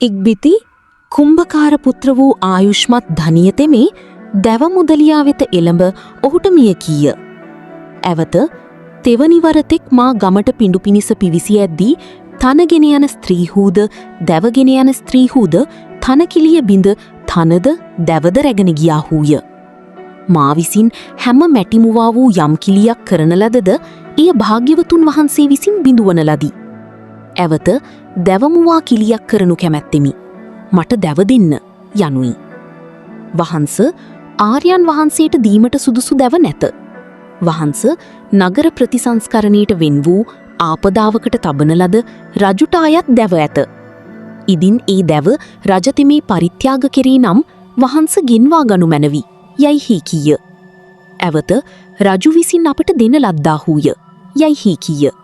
ඉක්බිති කුම්භකාර පුත්‍ර වූ ආයුෂ්මත් ධනියතෙමේ දැව මුදලියා වෙත එළඹ ඔහුට මිය කීය. ඇවත තෙවනිවරතෙක් මා ගමට පිඬු පිණිස පිවිසි ඇද්දී තනගෙන යන ස්ත්‍රීහූද දැවගෙන යන ස්ත්‍රීහූද තනකිලිය බිඳ තනද දැවද රැගෙන ගියාහූය. මා විසින් හැම මැටිමුවා වූ යම් කිලියක් කරන ලදද එය භාග්‍යවතුන් වහන්සේ විසින් බිඳුවන ලදී. ඇවත දැවමුවා කිලියක් කරනු කැමැත්තෙමි. මට දැව දෙන්න යනුයි. වහන්ස ආර්යයන් වහන්සේට දීමට සුදුසු දැව නැත. වහන්ස නගර ප්‍රතිසංස්කරණයට වෙන් වූ ආපදාවකට තබන ලද රජුට අයත් දැව ඇත. ඉදින් ඒ දැව රජතෙමේ පරිත්‍යාග කෙරේ නම් වහන්ස ගෙන්වා ගනු මැනවි යයි හි කීය. ඇවත රජු විසින් අපට දෙන ලද්දාහූය යයි හි කීය.